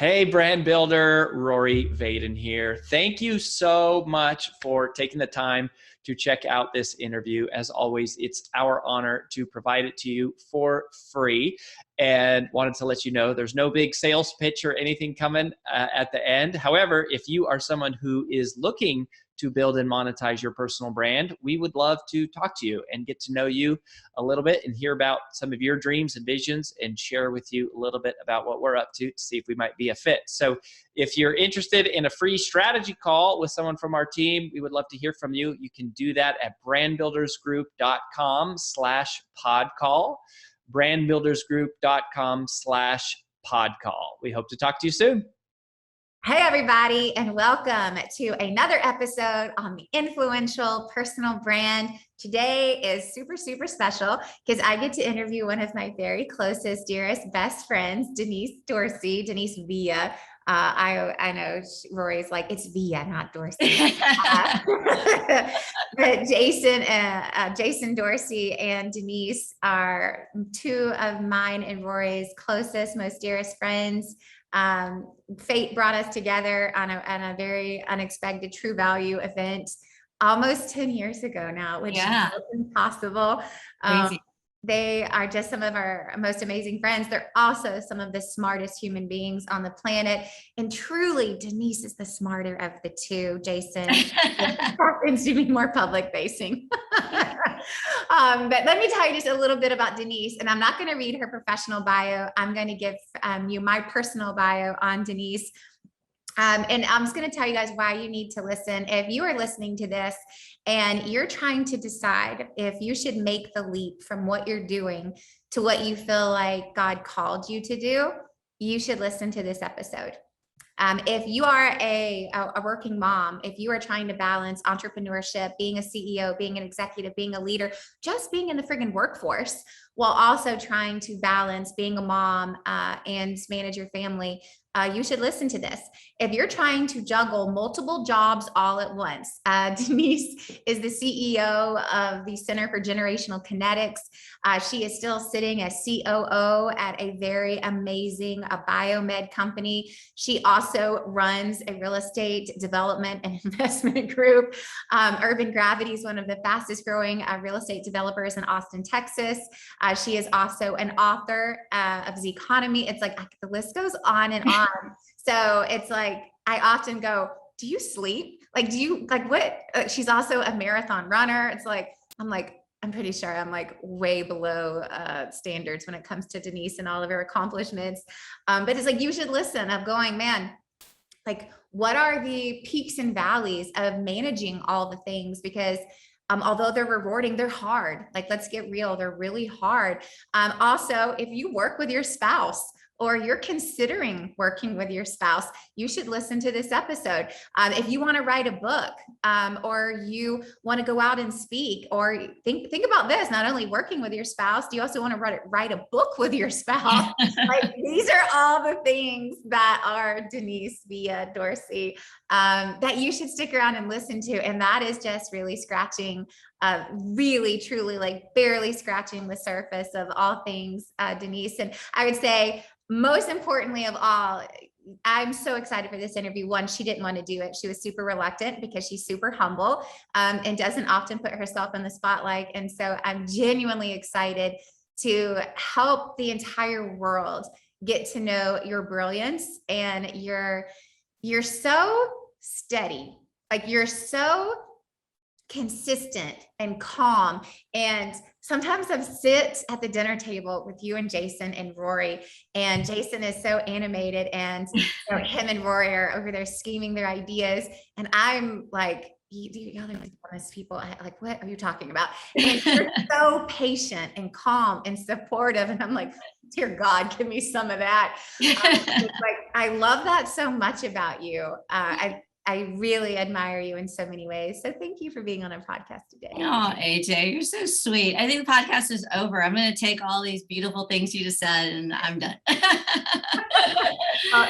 Hey, brand builder, Rory Vaden here. Thank you so much for taking the time to check out this interview. As always, it's our honor to provide it to you for free. And wanted to let you know there's no big sales pitch or anything coming at the end. However, if you are someone who is looking to build and monetize your personal brand, we would love to talk to you and get to know you a little bit and hear about some of your dreams and visions and share with you a little bit about what we're up to see if we might be a fit. So if you're interested in a free strategy call with someone from our team, we would love to hear from you. You can do that at brandbuildersgroup.com/podcall, brandbuildersgroup.com/podcall. We hope to talk to you soon. Hey, everybody, and welcome to another episode on the Influential Personal Brand. Today is super, super special because I get to interview one of my very closest, dearest, best friends, Denise Villa. I know Rory's like, it's Villa, not Dorsey. But Jason Dorsey and Denise are two of mine and Rory's closest, most dearest friends. Fate brought us together on a very unexpected True Value event almost 10 years ago now, which is impossible. They are just some of our most amazing friends. They're also some of the smartest human beings on the planet. And truly, Denise is the smarter of the two. Jason happens to be more public facing. But let me tell you just a little bit about Denise. And I'm not going to read her professional bio. I'm going to give you my personal bio on Denise. And I'm just going to tell you guys why you need to listen. If you are listening to this and you're trying to decide if you should make the leap from what you're doing to what you feel like God called you to do, you should listen to this episode. If you are a working mom, if you are trying to balance entrepreneurship, being a CEO, being an executive, being a leader, just being in the friggin' workforce, while also trying to balance being a mom and manage your family, you should listen to this. If you're trying to juggle multiple jobs all at once, Denise is the CEO of the Center for Generational Kinetics. She is still sitting as COO at a very amazing biomed company. She also runs a real estate development and investment group. Urban Gravity is one of the fastest growing real estate developers in Austin, Texas. She is also an author of Zconomy. It's like the list goes on and on. So it's like, I often go, do you sleep? Like, do you like what? She's also a marathon runner. It's like, I'm pretty sure I'm like way below standards when it comes to Denise and all of her accomplishments. But it's like, you should listen. I'm going, man, like, what are the peaks and valleys of managing all the things? Because although they're rewarding, they're hard. Like, let's get real. They're really hard. Also, if you work with your spouse, or you're considering working with your spouse, you should listen to this episode. If you want to write a book, or you want to go out and speak, or think about this, not only working with your spouse, do you also want to write a book with your spouse? Like, these are all the things that are Denise Villa Dorsey, that you should stick around and listen to. And that is just really scratching, really, truly, like barely scratching the surface of all things Denise. And I would say, most importantly of all, I'm so excited for this interview. One, she didn't want to do it. She was super reluctant because she's super humble and doesn't often put herself in the spotlight. And so I'm genuinely excited to help the entire world get to know your brilliance. And you're so steady, like you're so consistent and calm. And sometimes I sit at the dinner table with you and Jason and Rory, and Jason is so animated, and him and Rory are over there scheming their ideas. And I'm like, y'all are like honest people. Like, what are you talking about? And you're so patient and calm and supportive. And I'm like, dear God, give me some of that. Like, I love that so much about you. I really admire you in so many ways. So thank you for being on our podcast today. Oh, AJ, you're so sweet. I think the podcast is over. I'm going to take all these beautiful things you just said and I'm done.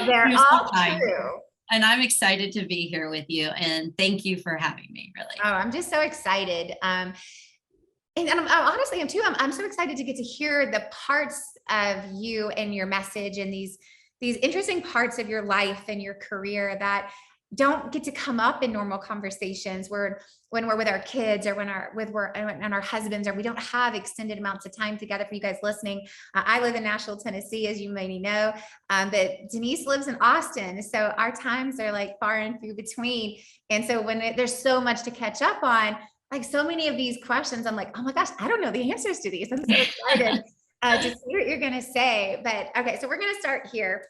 They're all true. And I'm excited to be here with you. And thank you for having me, really. Oh, I'm just so excited. And I'm so excited to get to hear the parts of you and your message and these these interesting parts of your life and your career that don't get to come up in normal conversations, where when we're with our kids, or when our husbands, or we don't have extended amounts of time together. For you guys listening, I live in Nashville, Tennessee, as you may know, but Denise lives in Austin, so our times are like far and few between. And so when there's so much to catch up on, like so many of these questions, I'm like, oh my gosh, I don't know the answers to these. I'm so excited to see what you're going to say. But okay, so we're going to start here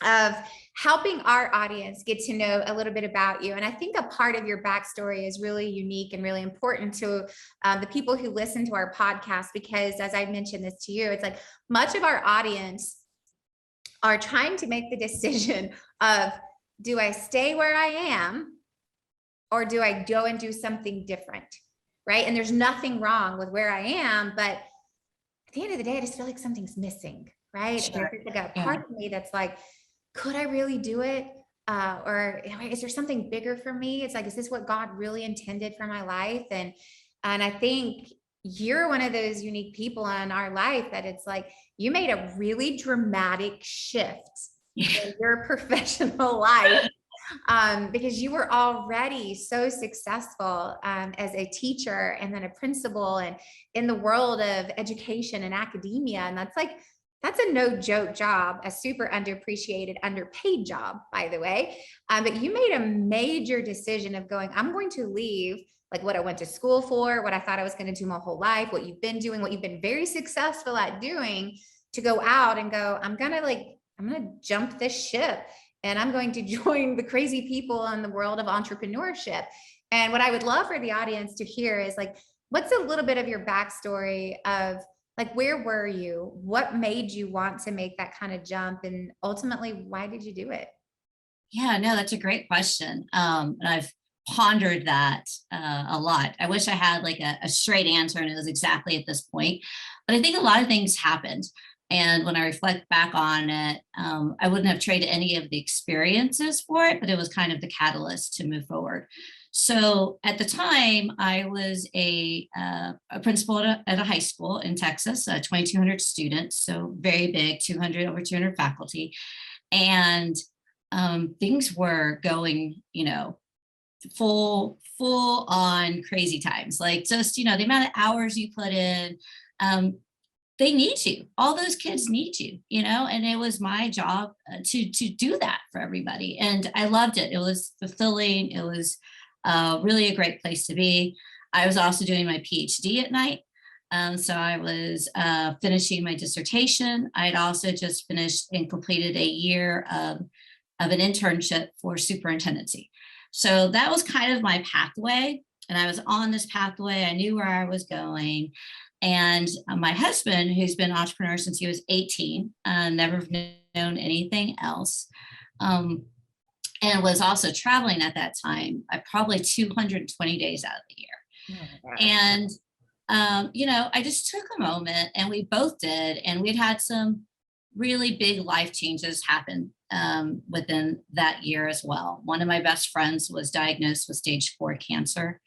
of helping our audience get to know a little bit about you. And I think a part of your backstory is really unique and really important to the people who listen to our podcast, because as I mentioned this to you, it's like much of our audience are trying to make the decision of, do I stay where I am, or do I go and do something different? Right. And there's nothing wrong with where I am, but at the end of the day, I just feel like something's missing. Right. Sure. There's like a part of me that's like, could I really do it? Or is there something bigger for me? It's like, is this what God really intended for my life? And I think you're one of those unique people in our life that it's like, you made a really dramatic shift in your professional life, because you were already so successful as a teacher, and then a principal, and in the world of education and academia. And that's a no joke job, a super underappreciated, underpaid job, by the way. But you made a major decision of going, I'm going to leave like what I went to school for, what I thought I was going to do my whole life, what you've been doing, what you've been very successful at doing, to go out and go, I'm going to jump this ship, and I'm going to join the crazy people in the world of entrepreneurship. And what I would love for the audience to hear is like, what's a little bit of your backstory of, like, where were you? What made you want to make that kind of jump? And ultimately, why did you do it? Yeah, no, that's a great question. And I've pondered that a lot. I wish I had like a straight answer and it was exactly at this point. But I think a lot of things happened. And when I reflect back on it, I wouldn't have traded any of the experiences for it, but it was kind of the catalyst to move forward. So at the time, I was a principal at a high school in Texas, 2,200 students, so very big, over 200 faculty. And things were going, full on crazy times, like just, the amount of hours you put in, they need you. All those kids need you, and it was my job to do that for everybody. And I loved it. It was fulfilling. It was really a great place to be. I was also doing my PhD at night. So I was finishing my dissertation. I'd also just finished and completed a year of an internship for superintendency. So that was kind of my pathway. And I was on this pathway. I knew where I was going. And my husband, who's been an entrepreneur since he was 18, never known anything else, and was also traveling at that time, probably 220 days out of the year. Oh, and, I just took a moment, and we both did. And we'd had some really big life changes happen within that year as well. One of my best friends was diagnosed with stage 4 cancer.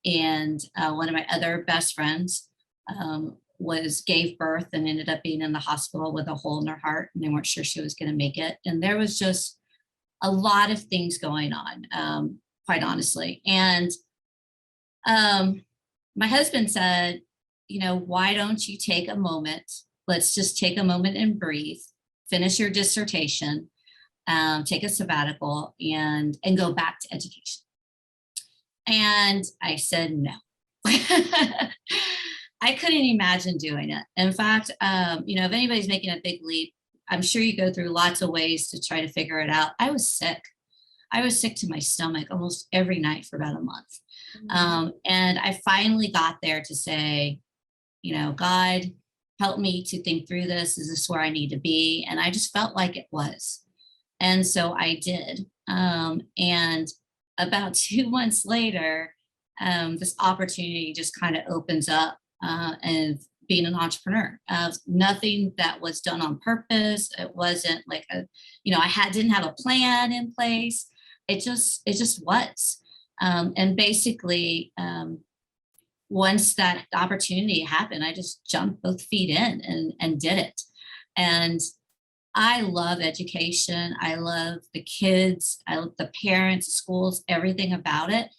And one of my other best friends gave birth and ended up being in the hospital with a hole in her heart, and they weren't sure she was going to make it. And there was just a lot of things going on, quite honestly. And my husband said, why don't you take a moment? Let's just take a moment and breathe, finish your dissertation, take a sabbatical, and go back to education. And I said, no. I couldn't imagine doing it. In fact, if anybody's making a big leap, I'm sure you go through lots of ways to try to figure it out. I was sick. I was sick to my stomach almost every night for about a month. Mm-hmm. And I finally got there to say, God, help me to think through this. Is this where I need to be? And I just felt like it was. And so I did. And about 2 months later, this opportunity just kind of opens up, and being an entrepreneur, nothing that was done on purpose. It wasn't like I didn't have a plan in place. It just was. And basically, once that opportunity happened, I just jumped both feet in and did it. And I love education. I love the kids. I love the parents, schools, everything about it.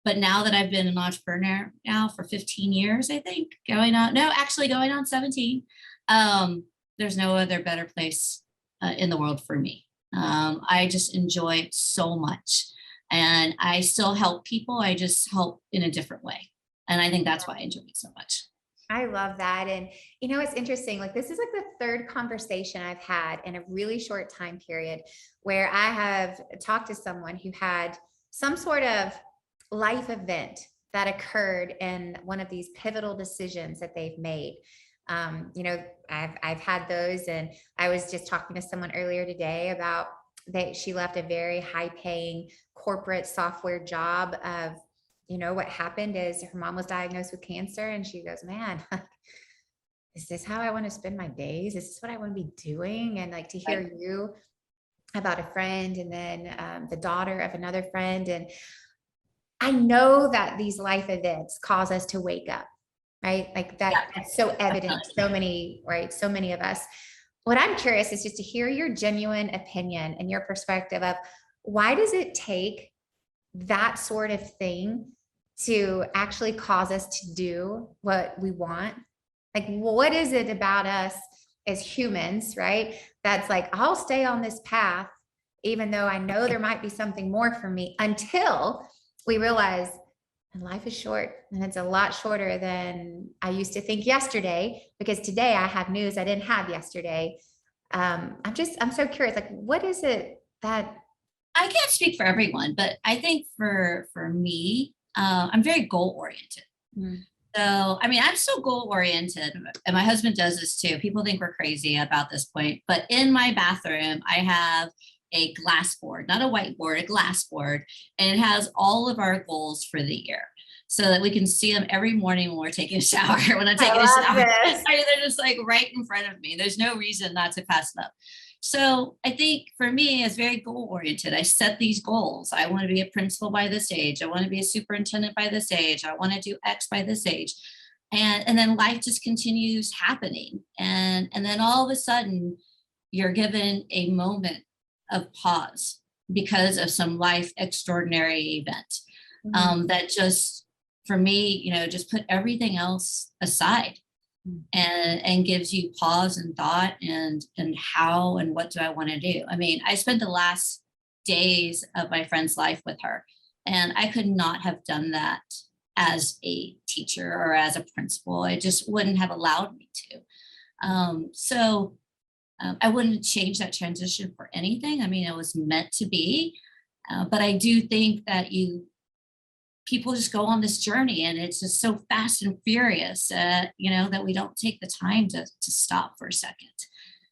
But now that I've been an entrepreneur now for 15 years, I think going on 17, there's no other better place in the world for me. I just enjoy it so much. And I still help people. I just help in a different way. And I think that's why I enjoy it so much. I love that. And it's interesting. Like, this is like the third conversation I've had in a really short time period where I have talked to someone who had some sort of life event that occurred in one of these pivotal decisions that they've made. I've had those, and I was just talking to someone earlier today about that she left a very high paying corporate software job of, what happened is her mom was diagnosed with cancer, and she goes, man, is this how I want to spend my days? Is this what I want to be doing? And like, to hear you about a friend, and then the daughter of another friend. And I know that these life events cause us to wake up, right? Like that's so evident. So many of us. What I'm curious is just to hear your genuine opinion and your perspective of, why does it take that sort of thing to actually cause us to do what we want? Like, what is it about us as humans, right? That's like, I'll stay on this path, even though I know there might be something more for me, until we realize life is short, and it's a lot shorter than I used to think yesterday, because today I have news I didn't have yesterday. I'm so curious, like, what is it that... I can't speak for everyone, but I think for me, I'm very goal oriented. Mm. So, I mean, I'm so goal oriented, and my husband does this too. People think we're crazy about this point, but in my bathroom, I have a glass board, not a whiteboard, a glass board, and it has all of our goals for the year, so that we can see them every morning when we're taking a shower. When I'm taking a shower, they're just like right in front of me. There's no reason not to pass them up. So I think for me, it's very goal oriented. I set these goals. I want to be a principal by this age. I want to be a superintendent by this age. I want to do X by this age. And then life just continues happening. And then all of a sudden, you're given a moment of pause because of some life extraordinary event. That just, for me, just put everything else aside. And gives you pause and thought and how and what do I want to do? I mean, I spent the last days of my friend's life with her, and I could not have done that as a teacher or as a principal. It just wouldn't have allowed me to. So I wouldn't change that transition for anything. I mean, it was meant to be, but I do think that people just go on this journey, and it's just so fast and furious, that we don't take the time to stop for a second.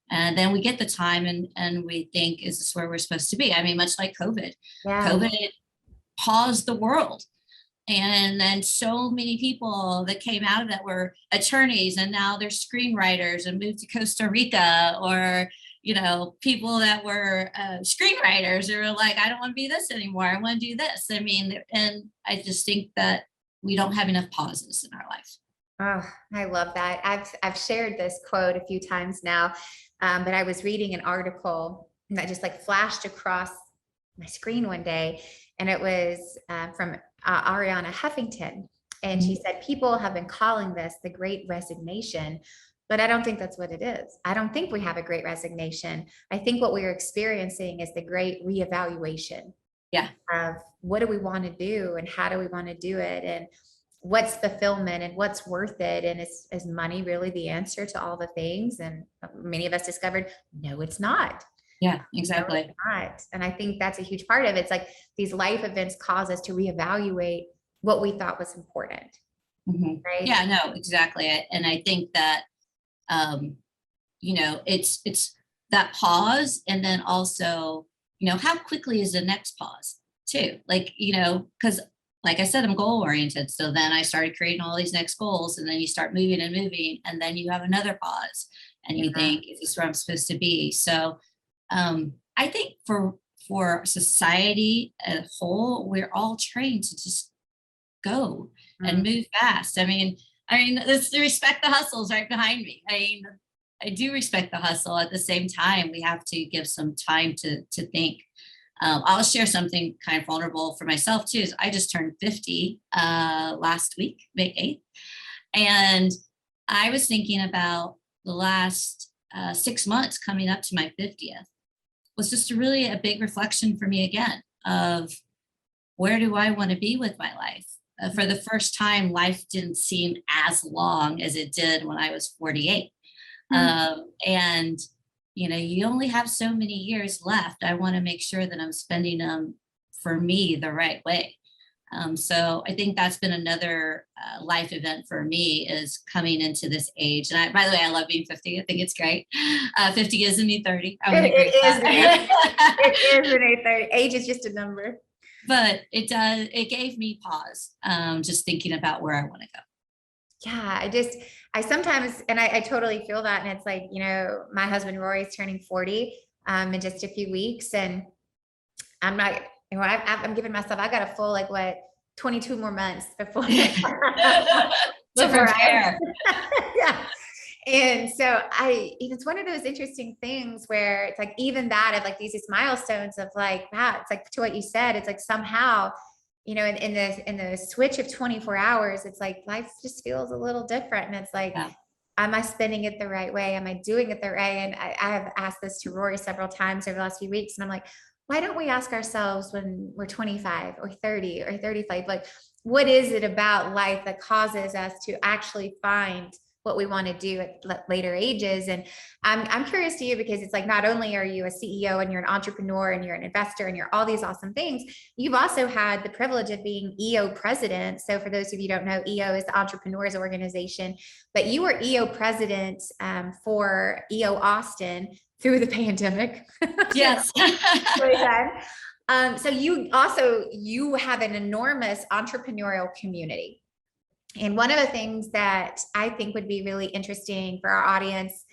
And then we get the time and we think, is this where we're supposed to be? I mean, much like COVID. Yeah. COVID paused the world. And then so many people that came out of that were attorneys, and now they're screenwriters and moved to Costa Rica, or people that were screenwriters who were like, I don't want to be this anymore. I want to do this. I mean, and I just think that we don't have enough pauses in our life. Oh, I love that. I've shared this quote a few times now, but I was reading an article that just like flashed across my screen one day, and it was from Ariana Huffington. And she said, people have been calling this the Great Resignation, but I don't think that's what it is. I don't think we have a great resignation. I think what we're experiencing is the great reevaluation. Yeah. Of what do we want to do, and how do we want to do it, and what's fulfillment, and what's worth it, and is money really the answer to all the things? And many of us discovered, no, it's not. Yeah, exactly. No, it's not. And I think that's a huge part of it. It's like these life events cause us to reevaluate what we thought was important. Mm-hmm. Right? Yeah, no, exactly. And I think that it's that pause, and then also, how quickly is the next pause too? Like, because like I said, I'm goal oriented. So then I started creating all these next goals, and then you start moving and moving, and then you have another pause, and you think, is this where I'm supposed to be? So I think for society as a whole, we're all trained to just go and move fast. I mean, let's respect the hustles right behind me. I mean, I do respect the hustle. At the same time, we have to give some time to think. I'll share something kind of vulnerable for myself too. Is I just turned 50 last week, May 8th. And I was thinking about the last 6 months coming up to my 50th was just really a big reflection for me again of where do I want to be with my life? For the first time, life didn't seem as long as it did when I was 48. And, you know, you only have so many years left. I want to make sure that I'm spending them for me the right way. So I think that's been another life event for me is coming into this age. And by the way, I love being 50. I think it's great. 50 is a new 30. I would agree with that. It is a new 30. Age is just a number. But it gave me pause, just thinking about where I want to go. Yeah, I sometimes, and I totally feel that. And it's like, you know, my husband Rory's turning 40 in just a few weeks. And I'm not, you know, I'm giving myself, I got a full, 22 more months before. To prepare. Yeah. And so it's one of those interesting things where it's like, even that of like these milestones of like, wow, it's like to what you said, it's like somehow, you know, in the switch of 24 hours, it's like life just feels a little different. And it's like, am I spending it the right way? Am I doing it the right way? And I have asked this to Rory several times over the last few weeks. And I'm like, why don't we ask ourselves when we're 25 or 30 or 35, like, what is it about life that causes us to actually find what we want to do at later ages? And I'm curious to you, because it's like, not only are you a CEO and you're an entrepreneur and you're an investor and you're all these awesome things, you've also had the privilege of being EO president. So for those of you who don't know, EO is the Entrepreneurs Organization, but you were EO president for EO Austin through the pandemic. Yes. So you have an enormous entrepreneurial community. And one of the things that I think would be really interesting for our audience,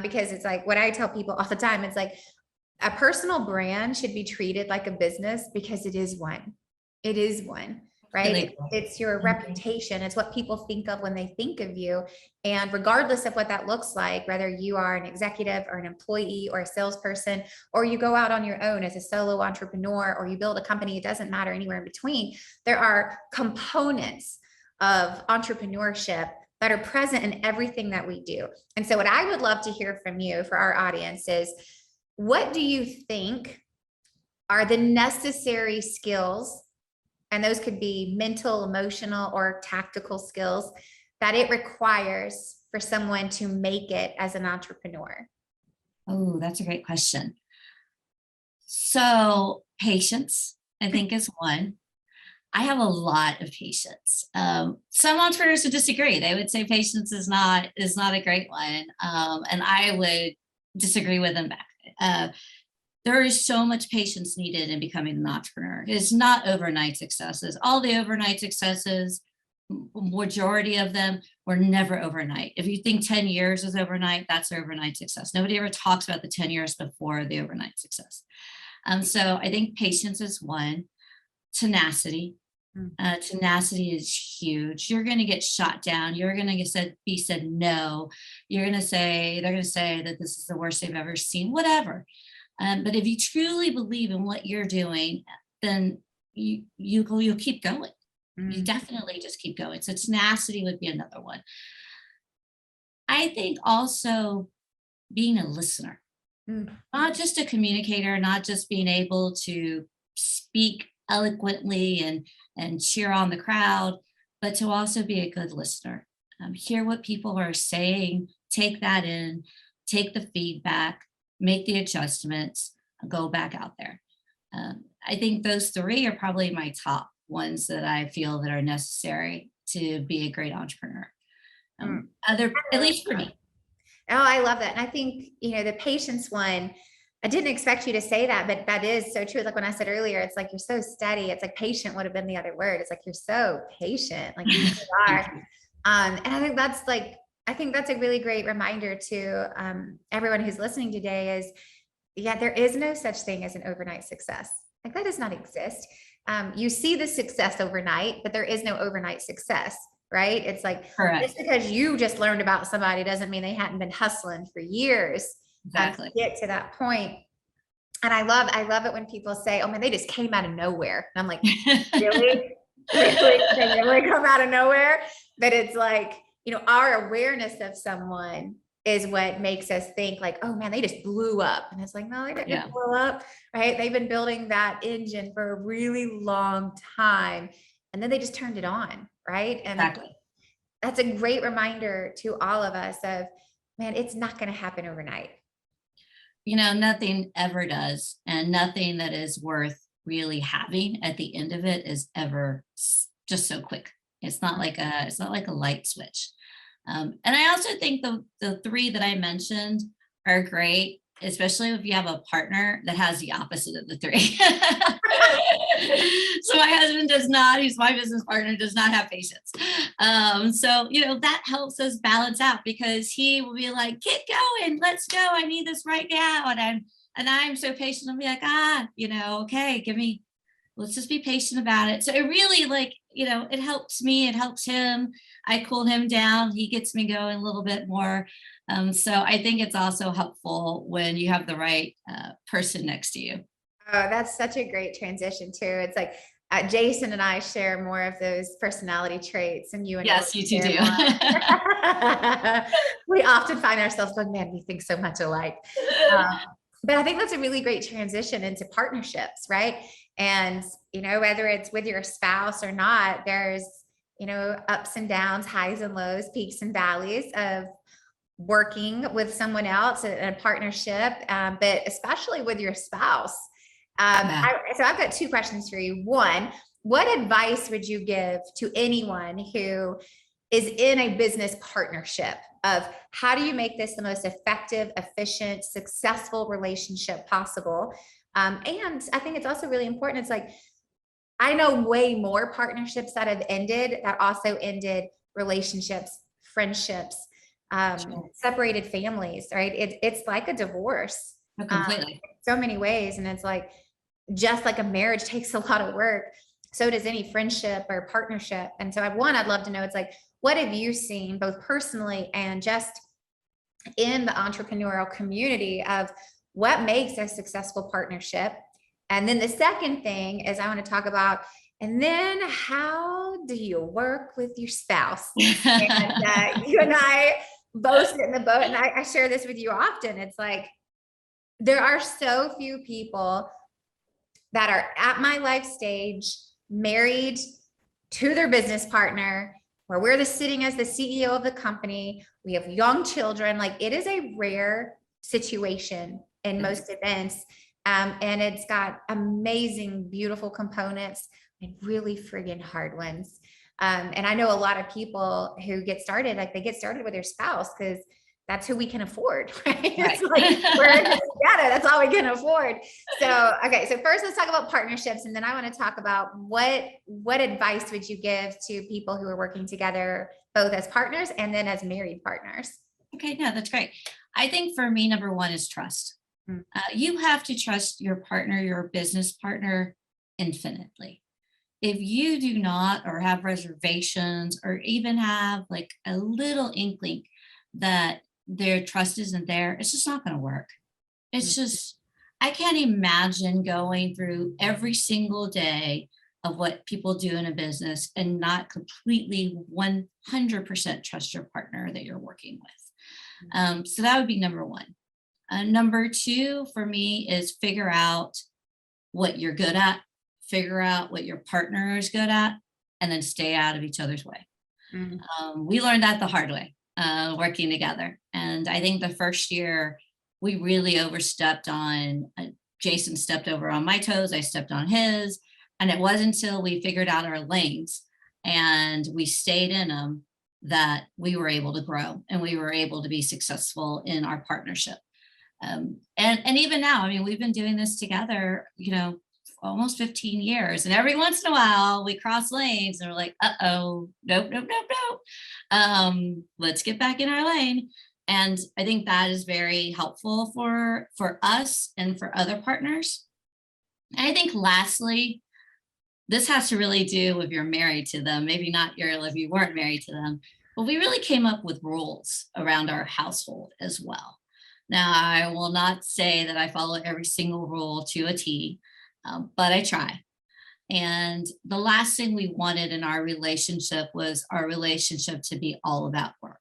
because it's like what I tell people all the time, it's like a personal brand should be treated like a business because it is one. It is one, right? Really cool. It's your reputation. It's what people think of when they think of you. And regardless of what that looks like, whether you are an executive or an employee or a salesperson, or you go out on your own as a solo entrepreneur, or you build a company, it doesn't matter, anywhere in between, there are components of entrepreneurship that are present in everything that we do. And so what I would love to hear from you for our audience is, what do you think are the necessary skills, and those could be mental, emotional, or tactical skills, that it requires for someone to make it as an entrepreneur? Oh, that's a great question. So patience, I think, is one. I have a lot of patience. Some entrepreneurs would disagree. They would say patience is not a great one. And I would disagree with them back. There is so much patience needed in becoming an entrepreneur. It's not overnight successes. All the overnight successes, majority of them were never overnight. If you think 10 years is overnight, that's overnight success. Nobody ever talks about the 10 years before the overnight success. So I think patience is one. Tenacity. Tenacity is huge. You're going to get shot down. You're going to be said no. They're going to say that this is the worst they've ever seen, whatever. But if you truly believe in what you're doing, then you'll keep going. You definitely just keep going. So tenacity would be another one. I think also being a listener, not just a communicator, not just being able to speak eloquently and cheer on the crowd, but to also be a good listener. Hear what people are saying, take that in, take the feedback, make the adjustments, go back out there. I think those three are probably my top ones that I feel that are necessary to be a great entrepreneur. At least for me. Oh, I love that. And I think, the patience one, I didn't expect you to say that, but that is so true. Like when I said earlier, it's like, you're so steady. It's like patient would have been the other word. It's like, you're so patient, like you really are. And I think that's a really great reminder to everyone who's listening today is, there is no such thing as an overnight success. Like that does not exist. You see the success overnight, but there is no overnight success. right? It's like, Correct. just because you just learned about somebody doesn't mean they hadn't been hustling for years Exactly. to get to that point. And I love it when people say, oh man, they just came out of nowhere. And I'm like, really? Really? They really come out of nowhere? But it's like, our awareness of someone is what makes us think like, oh man, they just blew up. And it's like, no, they didn't blow up, right? They've been building that engine for a really long time. And then they just turned it on, right? And Exactly. that's a great reminder to all of us of, man, it's not going to happen overnight. Nothing ever does, and nothing that is worth really having at the end of it is ever just so quick. It's not like a light switch. And I also think the three that I mentioned are great, especially if you have a partner that has the opposite of the three. So my husband does not, he's my business partner, does not have patience. So, that helps us balance out, because he will be like, get going, let's go. I need this right now. And I'm so patient. I'll be like, okay, let's just be patient about it. So it really it helps me, it helps him. I cool him down. He gets me going a little bit more. So I think it's also helpful when you have the right person next to you. Oh, that's such a great transition too. It's like Jason and I share more of those personality traits, and you and yes, you two do. We often find ourselves going, man, we think so much alike. But I think that's a really great transition into partnerships, right? And whether it's with your spouse or not, there's ups and downs, highs and lows, peaks and valleys of working with someone else in a partnership, but especially with your spouse. So I've got two questions for you. One, what advice would you give to anyone who is in a business partnership of how do you make this the most effective, efficient, successful relationship possible? And I think it's also really important. It's like, I know way more partnerships that have ended that also ended relationships, friendships, separated families, right? It's like a divorce. Completely. So many ways. And it's like, just like a marriage takes a lot of work, so does any friendship or partnership. And so I'd love to know, it's like, what have you seen both personally and just in the entrepreneurial community of what makes a successful partnership? And then the second thing is I want to talk about, and then how do you work with your spouse? And you and I both sit in the boat, and I share this with you often. It's like, there are so few people that are at my life stage, married to their business partner, where we're sitting as the CEO of the company. We have young children. Like, it is a rare situation in most events. And it's got amazing, beautiful components and really friggin' hard ones. And I know a lot of people who get started, like they get started with their spouse because that's who we can afford, right? It's like, we're together, that's all we can afford. So, okay. So first let's talk about partnerships. And then I want to talk about what advice would you give to people who are working together, both as partners and then as married partners? Okay, no, that's great. I think for me, number one is trust. You have to trust your partner, your business partner, infinitely. If you do not, or have reservations, or even have like a little inkling that their trust isn't there, it's just not going to work. It's just, I can't imagine going through every single day of what people do in a business and not completely 100% trust your partner that you're working with. So that would be number one. Number two for me is figure out what you're good at, figure out what your partner is good at, and then stay out of each other's way. We learned that the hard way, working together. And I think the first year we really overstepped on, Jason stepped over on my toes, I stepped on his. And it wasn't until we figured out our lanes and we stayed in them that we were able to grow and we were able to be successful in our partnership. And even now, I mean, we've been doing this together, almost 15 years. And every once in a while we cross lanes and we're like, nope. Let's get back in our lane. And I think that is very helpful for us and for other partners. And I think lastly, this has to really do if you're married to them, maybe not if you weren't married to them, but we really came up with rules around our household as well. Now, I will not say that I follow every single rule to a T, but I try. And the last thing we wanted in our relationship was our relationship to be all about work.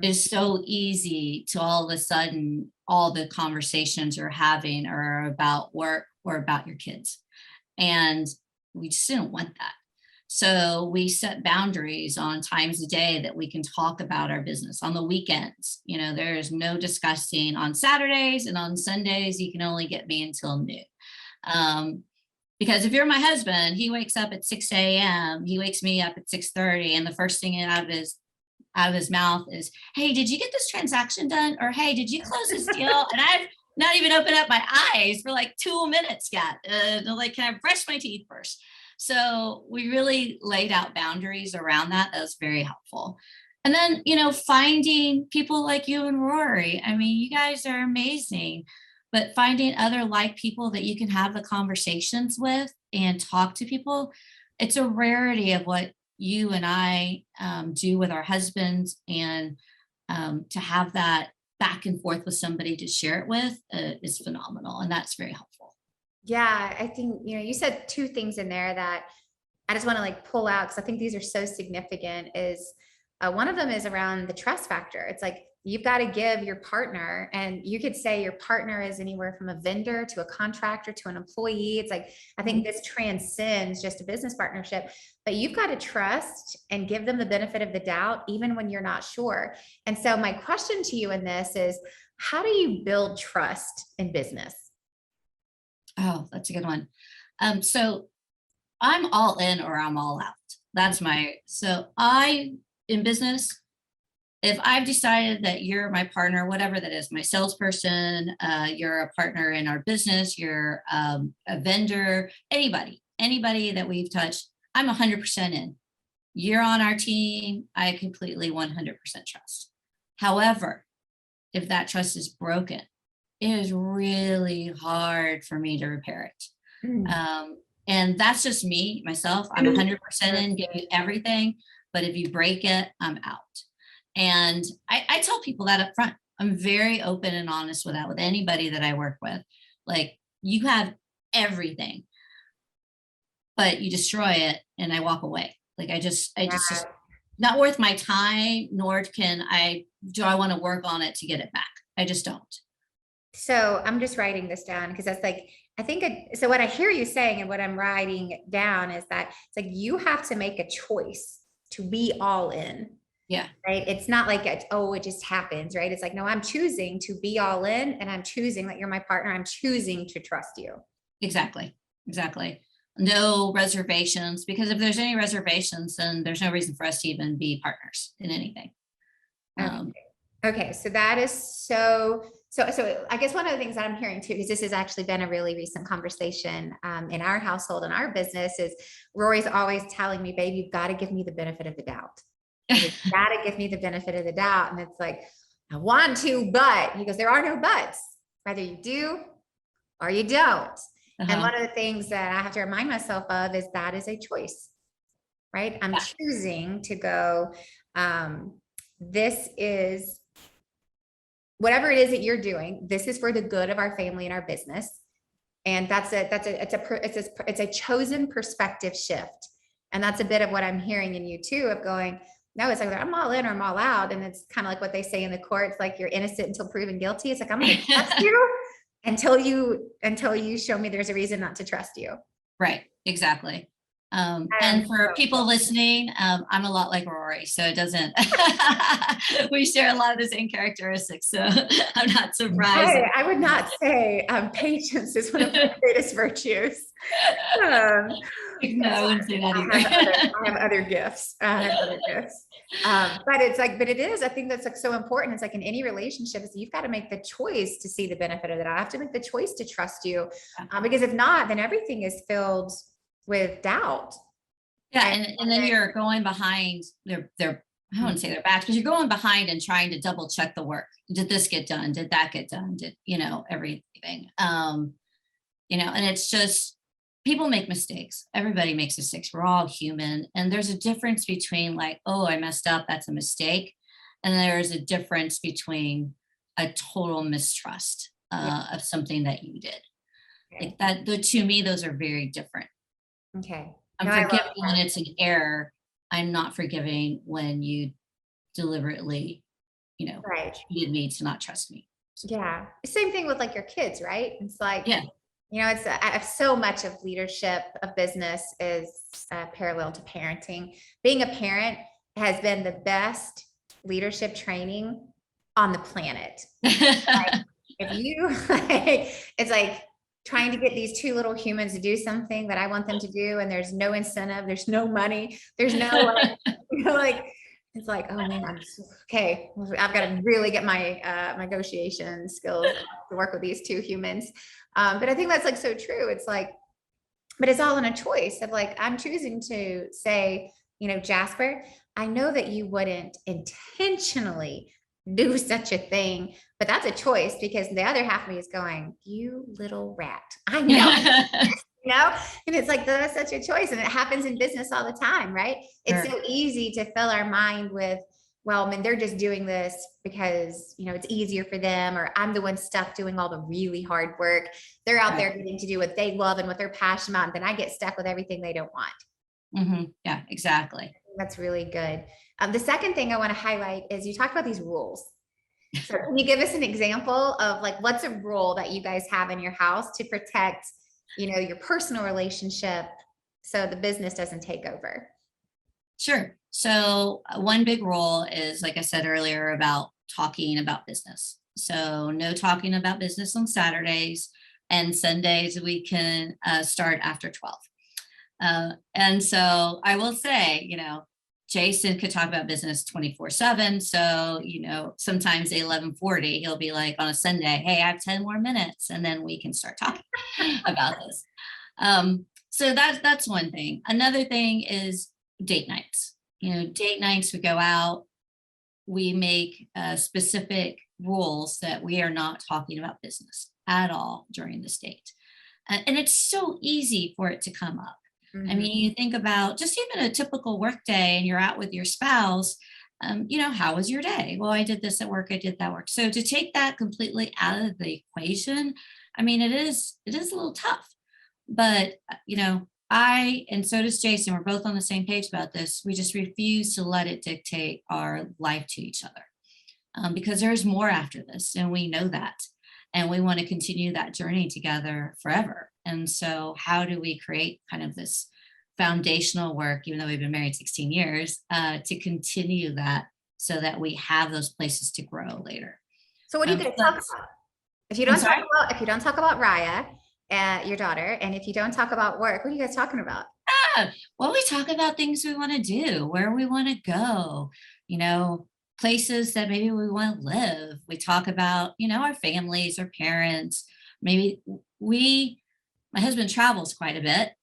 It's so easy to all of a sudden, all the conversations you're having are about work or about your kids. And we just didn't want that. So we set boundaries on times a day that we can talk about our business. On the weekends, there is no discussing. On Saturdays and on Sundays, you can only get me until noon. Because if you're my husband, he wakes up at 6 a.m., he wakes me up at 6:30, and the first thing out of his mouth is, hey, did you get this transaction done? Or, hey, did you close this deal? And I've not even opened up my eyes for like 2 minutes yet. Like, can I brush my teeth first? So we really laid out boundaries around that. That was very helpful. And then, finding people like you and Rory. I mean, you guys are amazing, but finding other like people that you can have the conversations with and talk to people. It's a rarity of what you and I do with our husbands, and to have that back and forth with somebody to share it with is phenomenal. And that's very helpful. Yeah, I think, you said two things in there that I just want to like pull out, because I think these are so significant. Is one of them is around the trust factor. It's like, you've got to give your partner, and you could say your partner is anywhere from a vendor to a contractor to an employee. It's like, I think this transcends just a business partnership, but you've got to trust and give them the benefit of the doubt, even when you're not sure. And so my question to you in this is, how do you build trust in business? Oh, that's a good one. So I'm all in or I'm all out. In business, if I've decided that you're my partner, whatever that is, my salesperson, you're a partner in our business, you're a vendor, anybody that we've touched, I'm 100% in. You're on our team, I completely 100% trust. However, if that trust is broken, it is really hard for me to repair it. And that's just me, myself. I'm 100% in, give you everything. But if you break it, I'm out. And I tell people that up front. I'm very open and honest with that with anybody that I work with. Like, you have everything, but you destroy it and I walk away. Like, I just not worth my time, nor I want to work on it to get it back. I just don't. So I'm just writing this down, because that's like, so what I hear you saying and what I'm writing down is that it's like, you have to make a choice to be all in. Yeah. Right. It's not like, it just happens, right? It's like, no, I'm choosing to be all in, and I'm choosing that you're my partner. I'm choosing to trust you. Exactly. No reservations, because if there's any reservations, then there's no reason for us to even be partners in anything. Okay. So that is so I guess one of the things that I'm hearing too, because this has actually been a really recent conversation in our household and our business, is Rory's always telling me, babe, you've got to give me the benefit of the doubt. You've got to give me the benefit of the doubt. And it's like, I want to, but he goes, there are no buts. Whether you do or you don't. And one of the things that I have to remind myself of is that is a choice, right? I'm choosing to go, this is whatever it is that you're doing. This is for the good of our family and our business. And it's a chosen perspective shift. And that's a bit of what I'm hearing in you too, of going, no, it's like, I'm all in or I'm all out. And it's kind of like what they say in the courts, like, you're innocent until proven guilty. It's like, I'm going to trust you until you show me there's a reason not to trust you. Right. Exactly. And for people listening, I'm a lot like Rory, so it doesn't, we share a lot of the same characteristics. So I'm not surprised. I would not say patience is one of my greatest virtues. No, I wouldn't say that either. I have other gifts. But it's like, but it is, I think that's like so important. It's like in any relationship, is you've got to make the choice to see the benefit of it. I have to make the choice to trust you, because if not, then everything is filled with doubt. Yeah. And then you're going behind their I wouldn't say their backs, but you're going behind and trying to double check the work. Did this get done? Did that get done? Did, everything, and it's just, people make mistakes. Everybody makes mistakes. We're all human. And there's a difference between like, oh, I messed up, that's a mistake. And there's a difference between a total mistrust of something that you did. Okay. Like that, to me, those are very different. Okay. I'm No, I love forgiving when that. it's an error. I'm not forgiving when you deliberately, Right. treated me to not trust me. Yeah. Same thing with like your kids, right? It's like, Yeah. it's I have so much of leadership of business is parallel to parenting. Being a parent has been the best leadership training on the planet. Like, if you it's like trying to get these two little humans to do something that I want them to do, and there's no incentive, there's no money, there's no like, like it's like, oh man, okay, I've got to really get my negotiation skills to work with these two humans. But I think that's like so true. It's like, but it's all in a choice of like, I'm choosing to say, Jasper, I know that you wouldn't intentionally do such a thing, but that's a choice, because the other half of me is going, you little rat. I know, and it's like, that's such a choice. And it happens in business all the time, right? It's Sure. so easy to fill our mind with, well, I mean, they're just doing this because, it's easier for them, or I'm the one stuck doing all the really hard work. They're out there getting to do what they love and what they're passionate about. And then I get stuck with everything they don't want. Yeah, exactly. That's really good. The second thing I want to highlight is you talked about these rules. So can you give us an example of like, what's a rule that you guys have in your house to protect, your personal relationship so the business doesn't take over? Sure. So one big rule is, like I said earlier, about talking about business. So no talking about business on Saturdays, and Sundays we can start after 12. And so I will say, Jason could talk about business 24/7. So, sometimes at 11:40, he'll be like on a Sunday, hey, I have 10 more minutes, and then we can start talking about this. So that's one thing. Another thing is date nights. Date nights, we go out, we make specific rules that we are not talking about business at all during this date. And it's so easy for it to come up. I mean, you think about just even a typical work day and you're out with your spouse, how was your day? Well, I did this at work, I did that work. So to take that completely out of the equation, I mean, it is a little tough. But, and so does Jason, we're both on the same page about this. We just refuse to let it dictate our life to each other, because there's more after this, and we know that. And we want to continue that journey together forever. And so how do we create kind of this foundational work, even though we've been married 16 years, to continue that so that we have those places to grow later? So what are you going to talk about? If you don't talk about Raya, your daughter, and if you don't talk about work, what are you guys talking about? Well, we talk about things we want to do, where we want to go, places that maybe we want to live. We talk about, our families, our parents. Maybe my husband travels quite a bit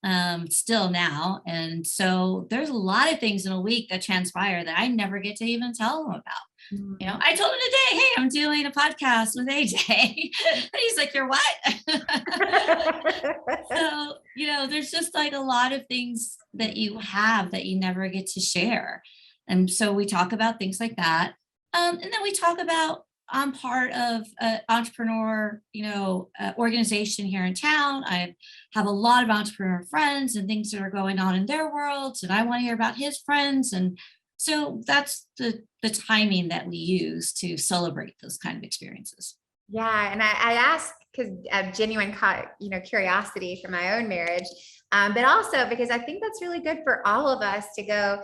still now. And so there's a lot of things in a week that transpire that I never get to even tell him about. I told him today, hey, I'm doing a podcast with AJ. And he's like, you're what? So, there's just like a lot of things that you have that you never get to share. And so we talk about things like that. And then we talk about, I'm part of an entrepreneur, organization here in town. I have a lot of entrepreneur friends and things that are going on in their worlds, and I want to hear about his friends. And so that's the timing that we use to celebrate those kind of experiences. Yeah, and I ask because of genuine, curiosity for my own marriage, but also because I think that's really good for all of us to go.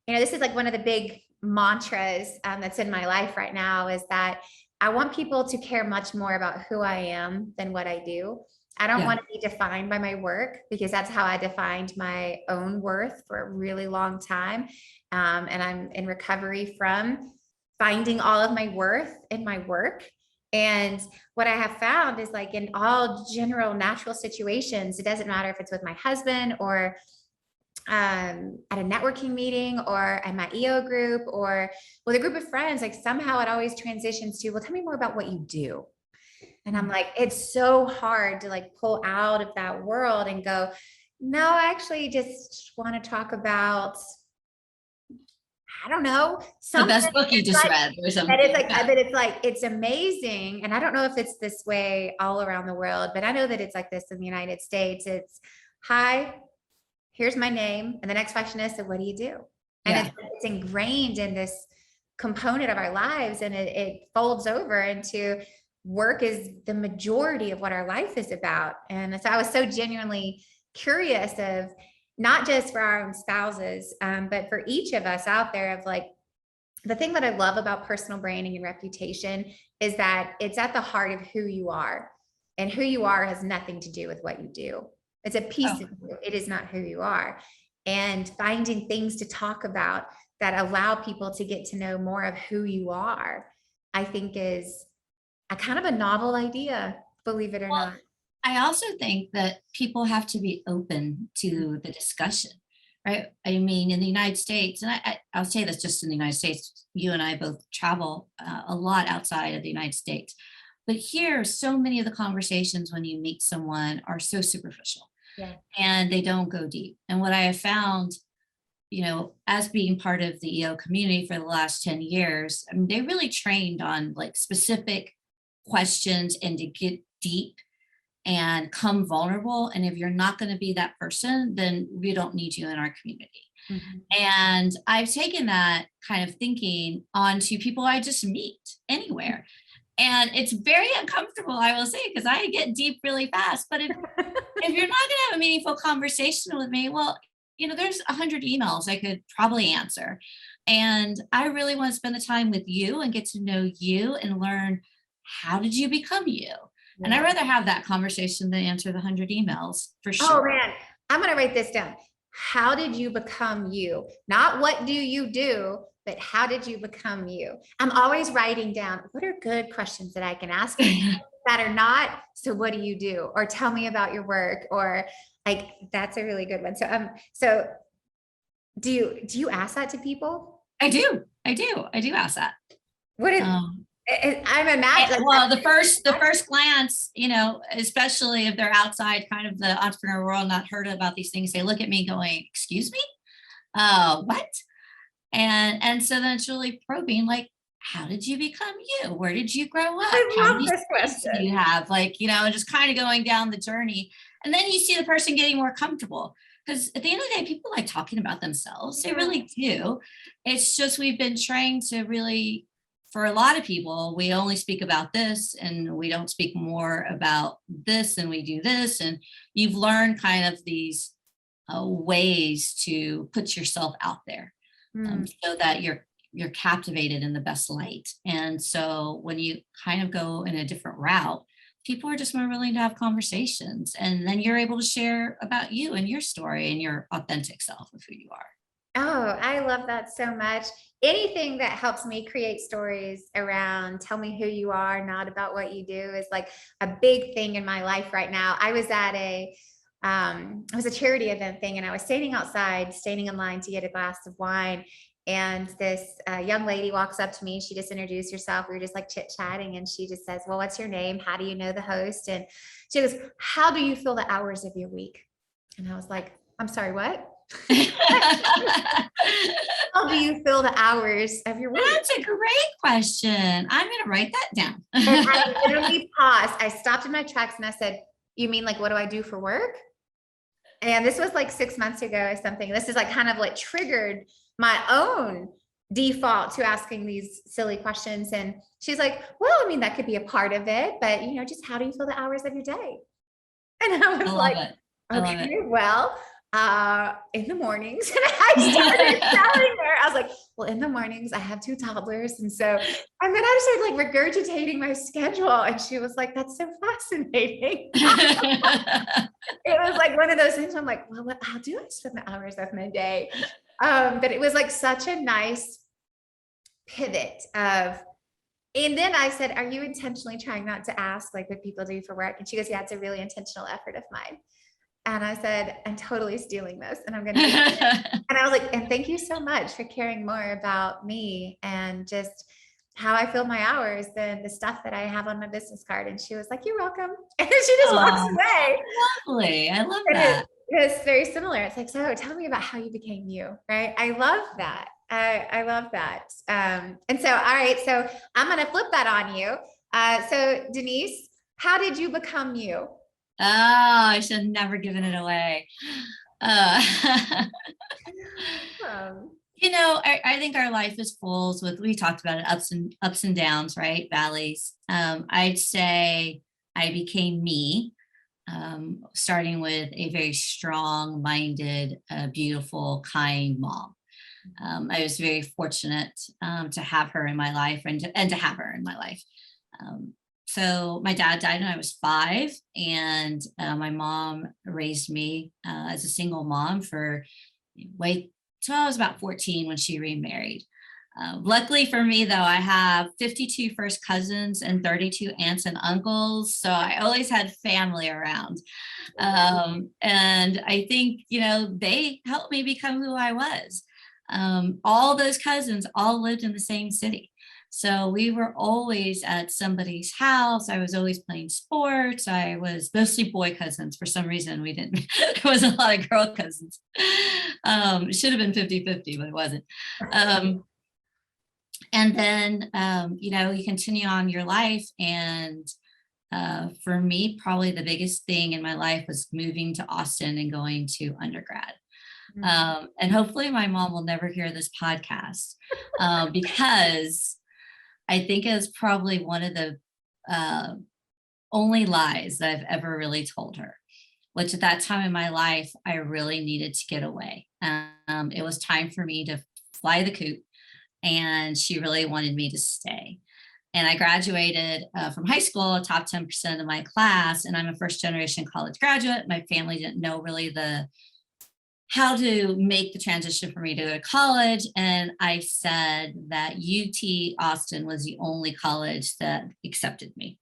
This is like one of the big mantras that's in my life right now, is that I want people to care much more about who I am than what I do. I don't want to be defined by my work, because that's how I defined my own worth for a really long time. And I'm in recovery from finding all of my worth in my work. And what I have found is, like, in all general natural situations, it doesn't matter if it's with my husband or at a networking meeting or at my EO group or with a group of friends, like somehow it always transitions to, well, tell me more about what you do. And I'm like, it's so hard to like pull out of that world and go, No, I actually just want to talk about, I don't know, The something best book you just read or something. that is like, but it's like, it's amazing. And I don't know if it's this way all around the world, but I know that it's like this in the United States. It's, hi, here's my name. And the next question is, so what do you do? And it's ingrained in this component of our lives, and it folds over into work is the majority of what our life is about. And so I was so genuinely curious of not just for our own spouses, but for each of us out there, of like, the thing that I love about personal branding and reputation is that it's at the heart of who you are, and who you are has nothing to do with what you do. It's a piece of you. It is not who you are. And finding things to talk about that allow people to get to know more of who you are, I think is a kind of a novel idea, believe it or not. I also think that people have to be open to the discussion, right? I mean, in the United States, and I'll say this just in the United States, you and I both travel a lot outside of the United States. But here, so many of the conversations when you meet someone are so superficial, and they don't go deep. And what I have found, you know, as being part of the EO community for the last 10 years, I mean, they really trained on like specific questions and to get deep and come vulnerable. And if you're not going to be that person, then we don't need you in our community. And I've taken that kind of thinking onto people I just meet anywhere. And it's very uncomfortable, I will say, because I get deep really fast. But if you're not going to have a meaningful conversation with me, well, you know, there's 100 emails I could probably answer. And I really want to spend the time with you and get to know you and learn, how did you become you? And I'd rather have that conversation than answer the 100 emails, for sure. Oh man, I'm going to write this down. How did you become you? Not what do you do, but how did you become you? I'm always writing down, what are good questions that I can ask that are not, so what do you do? Or tell me about your work, or like, that's a really good one. So do you ask that to people? I do ask that. What is, I'm imagining. Well, the first glance, you know, especially if they're outside kind of the entrepreneur world, not heard about these things, they look at me going, excuse me? What? And so then it's really probing, like, how did you become you? Where did you grow up? I love this question. Do you have, like, you know, and just kind of going down the journey. And then you see the person getting more comfortable. Because at the end of the day, people like talking about themselves. They really do. It's just we've been trained to really, for a lot of people, we only speak about this and we don't speak more about this, and we do this. And you've learned kind of these ways to put yourself out there so that you're captivated in the best light. And so when you kind of go in a different route, people are just more willing to have conversations, and then you're able to share about you and your story and your authentic self of who you are. Oh, I love that so much. Anything that helps me create stories around tell me who you are, not about what you do, is like a big thing in my life right now. I was at it was a charity event thing, and I was standing outside, standing in line to get a glass of wine. And this young lady walks up to me. She just introduced herself. We were just like chit chatting, and she just says, well, what's your name? How do you know the host? And she goes, how do you fill the hours of your week? And I was like, I'm sorry, what? How do you fill the hours of your week? That's a great question. I'm going to write that down. And I literally paused. I stopped in my tracks and I said, you mean like, what do I do for work? And this was like 6 months ago or something. This is like kind of like triggered my own default to asking these silly questions. And she's like, well, I mean, that could be a part of it, but you know, just how do you fill the hours of your day? And I was like, okay, well, in the mornings. And I started telling her, I was like, well, in the mornings I have 2 toddlers. And so, and then I started like regurgitating my schedule. And she was like, that's so fascinating. It was like one of those things where I'm like, well, how do I spend the hours of my day? But it was like such a nice pivot of, and then I said, are you intentionally trying not to ask like what people do for work? And she goes, yeah, it's a really intentional effort of mine. And I said, I'm totally stealing this, and I'm going to do it. And I was like, and thank you so much for caring more about me and just how I fill my hours than the stuff that I have on my business card. And she was like, you're welcome. And then she just walks away. Lovely. I love that. It's very similar. It's like, so tell me about how you became you, right? I love that. I love that. And so, all right, so I'm going to flip that on you. So Denise, how did you become you? Oh, I should have never given it away. Uh, Um, I think our life is full with, we talked about it, ups and downs, right? Valleys. I'd say I became me, starting with a very strong-minded, beautiful, kind mom. I was very fortunate to have her in my life and to have her in my life. So my dad died when I was 5, and my mom raised me as a single mom for till I was about 14 when she remarried. Luckily for me, though, I have 52 first cousins and 32 aunts and uncles, so I always had family around. And I think, they helped me become who I was. All those cousins all lived in the same city. So we were always at somebody's house. I was always playing sports. I was mostly boy cousins. For some reason, we didn't, there wasn't a lot of girl cousins. It should have been 50-50, but it wasn't. And then, you continue on your life. And for me, probably the biggest thing in my life was moving to Austin and going to undergrad. And hopefully my mom will never hear this podcast because I think it was probably one of the only lies that I've ever really told her, which at that time in my life, I really needed to get away. It was time for me to fly the coop, and she really wanted me to stay. And I graduated from high school, a top 10% of my class, and I'm a first generation college graduate. My family didn't know really how to make the transition for me to go to college. And I said that UT Austin was the only college that accepted me.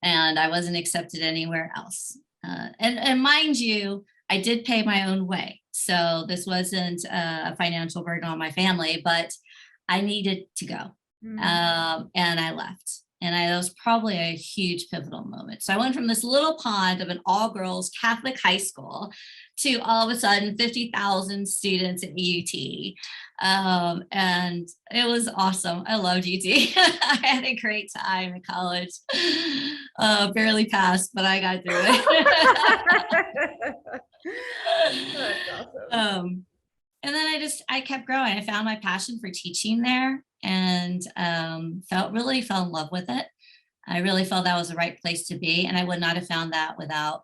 And I wasn't accepted anywhere else. And mind you, I did pay my own way. So this wasn't a financial burden on my family, but I needed to go. And I left. And that was probably a huge pivotal moment. So I went from this little pond of an all-girls Catholic high school to all of a sudden 50,000 students at UT. And it was awesome. I loved UT. I had a great time in college. Barely passed, but I got through it. That's awesome. And then I kept growing. I found my passion for teaching there, and really fell in love with it. I really felt that was the right place to be. And I would not have found that without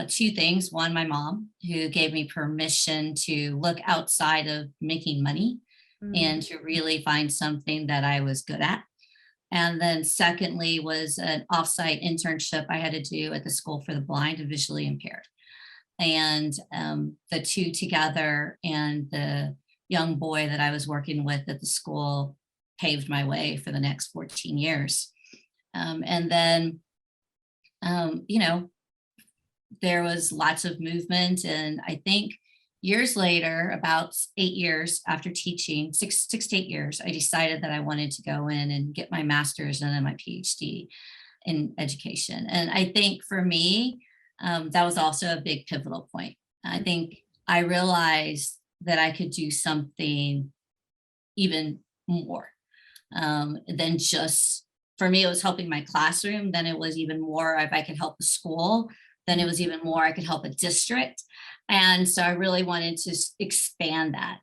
2 things. One, my mom, who gave me permission to look outside of making money and to really find something that I was good at. And then secondly was an offsite internship I had to do at the School for the Blind and Visually Impaired. And the 2 together, and the young boy that I was working with at the school, paved my way for the next 14 years. And then, there was lots of movement. And I think years later, about 8 years after teaching, 6 to 8 years, I decided that I wanted to go in and get my master's and then my PhD in education. And I think for me, that was also a big pivotal point. I think I realized that I could do something even more than just, for me, it was helping my classroom. Then it was even more if I could help a school. Then it was even more I could help a district. And so I really wanted to expand that.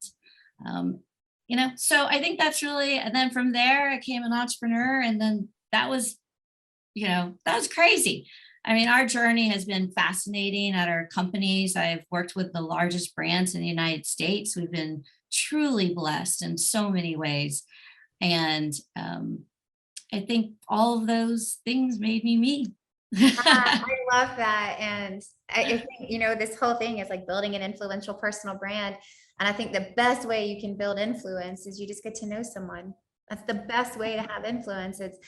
So I think that's really, and then from there I became an entrepreneur. And then that was crazy. I mean, our journey has been fascinating at our companies. I've worked with the largest brands in the United States. We've been truly blessed in so many ways. And I think all of those things made me me. I love that. And I think, this whole thing is like building an influential personal brand. And I think the best way you can build influence is you just get to know someone. That's the best way to have influence. It's,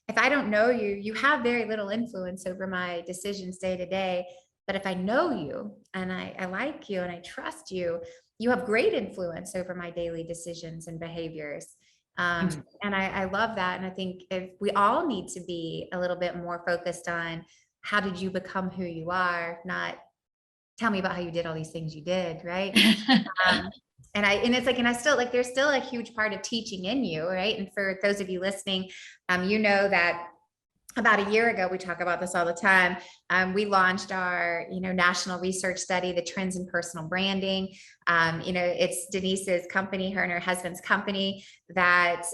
if I don't know you, you have very little influence over my decisions day to day. But if I know you and I like you and I trust you, you have great influence over my daily decisions and behaviors. And I love that. And I think if we all need to be a little bit more focused on how did you become who you are, not tell me about how you did all these things you did, right? And it's like, and I still like, there's still a huge part of teaching in you, right? And for those of you listening, you know that about a year ago, we talk about this all the time. We launched our, national research study, the trends in personal branding. It's Denise's company, her and her husband's company that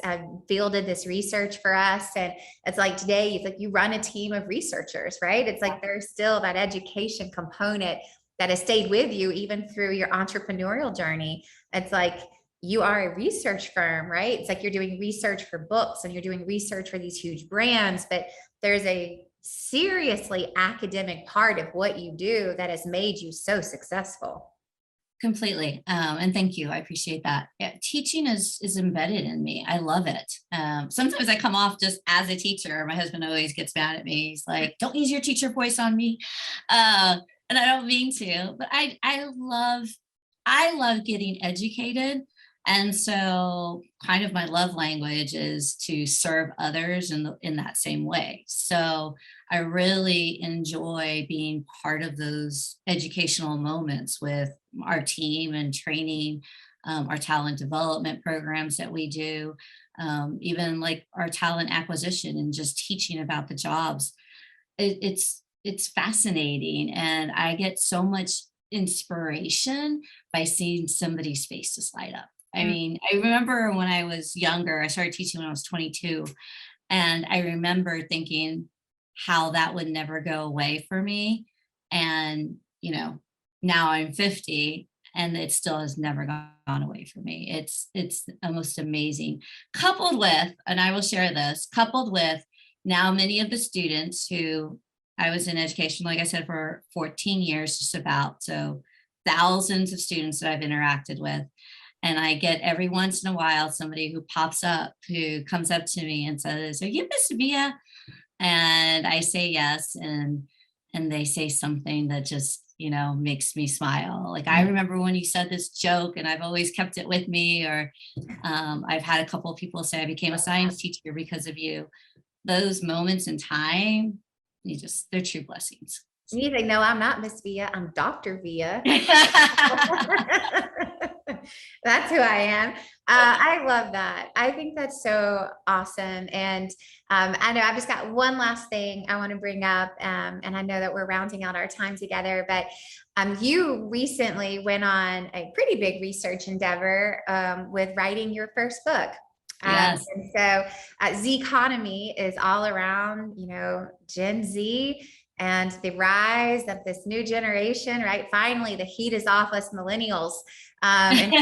fielded this research for us. And it's like today, it's like you run a team of researchers, right? It's like there's still that education component that has stayed with you even through your entrepreneurial journey. It's like you are a research firm, right? It's like you're doing research for books and you're doing research for these huge brands, but there's a seriously academic part of what you do that has made you so successful. Completely. And thank you. I appreciate that. Yeah, teaching is embedded in me. I love it. Sometimes I come off just as a teacher. My husband always gets mad at me. He's like, don't use your teacher voice on me. And I don't mean to, but I love getting educated. And so kind of my love language is to serve others in that same way. So I really enjoy being part of those educational moments with our team and training, our talent development programs that we do, even like our talent acquisition and just teaching about the jobs. It's fascinating. And I get so much inspiration by seeing somebody's face just light up. I mean, I remember when I was younger, I started teaching when I was 22, and I remember thinking how that would never go away for me. And, now I'm 50 and it still has never gone away for me. It's almost amazing. Coupled with, and I will share this, coupled with now many of the students who I was in education, like I said, for 14 years, just about, so thousands of students that I've interacted with. And I get every once in a while somebody who pops up, who comes up to me and says, "Are you Miss Villa?" And I say yes, and they say something that just makes me smile. Like, I remember when you said this joke, and I've always kept it with me. Or I've had a couple of people say, "I became a science teacher because of you." Those moments in time, they're true blessings. You think, no, I'm not Miss Villa, I'm Dr. Villa. That's who I am. I love that. I think that's so awesome. And I know I've just got one last thing I want to bring up. And I know that we're rounding out our time together, but you recently went on a pretty big research endeavor with writing your first book. Yes. And so Zconomy is all around, Gen Z and the rise of this new generation, right? Finally, the heat is off us millennials. And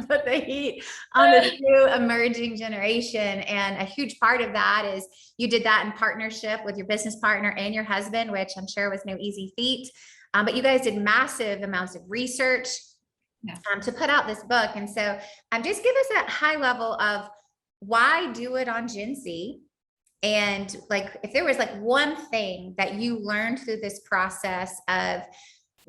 put the heat on this new emerging generation. And a huge part of that is you did that in partnership with your business partner and your husband, which I'm sure was no easy feat. But you guys did massive amounts of research to put out this book. And so just give us a high level of why do it on Gen Z? And like, if there was like one thing that you learned through this process of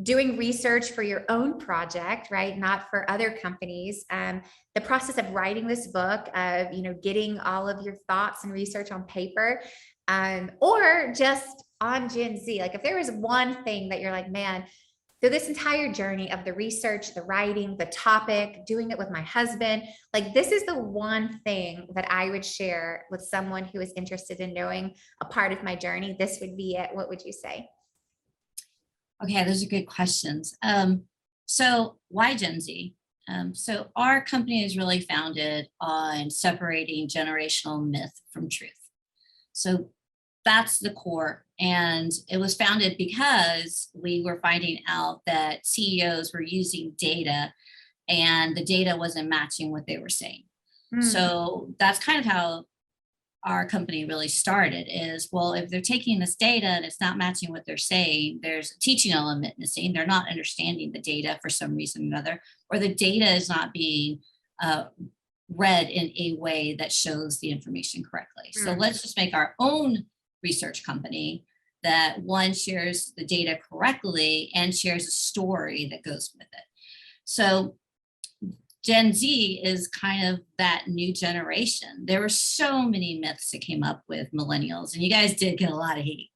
doing research for your own project, right? Not for other companies. The process of writing this book, of, getting all of your thoughts and research on paper, or just on Gen Z. Like, if there was one thing that you're like, man, through this entire journey of the research, the writing, the topic, doing it with my husband, like, this is the one thing that I would share with someone who is interested in knowing a part of my journey, this would be it. What would you say? Okay, those are good questions. So why Gen Z? So our company is really founded on separating generational myth from truth. So that's the core. And it was founded because we were finding out that CEOs were using data and the data wasn't matching what they were saying. So that's kind of how our company really started is, well, if they're taking this data and it's not matching what they're saying, there's a teaching element missing. They're not understanding the data for some reason or another, or the data is not being read in a way that shows the information correctly. So let's just make our own research company that one shares the data correctly and shares a story that goes with it. So Gen Z is kind of that new generation. There were so many myths that came up with millennials, and you guys did get a lot of heat.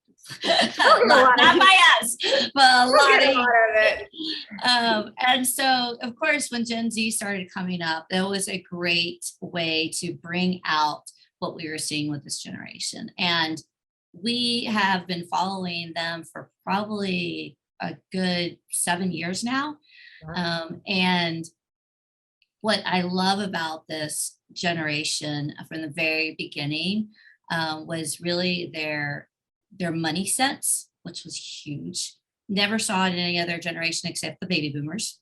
Not by us, but a lot of it. And so, of course, when Gen Z started coming up, that was a great way to bring out what we were seeing with this generation. And we have been following them for probably a good 7 years now. And what I love about this generation from the very beginning was really their money sense, which was huge. Never saw it in any other generation except the baby boomers.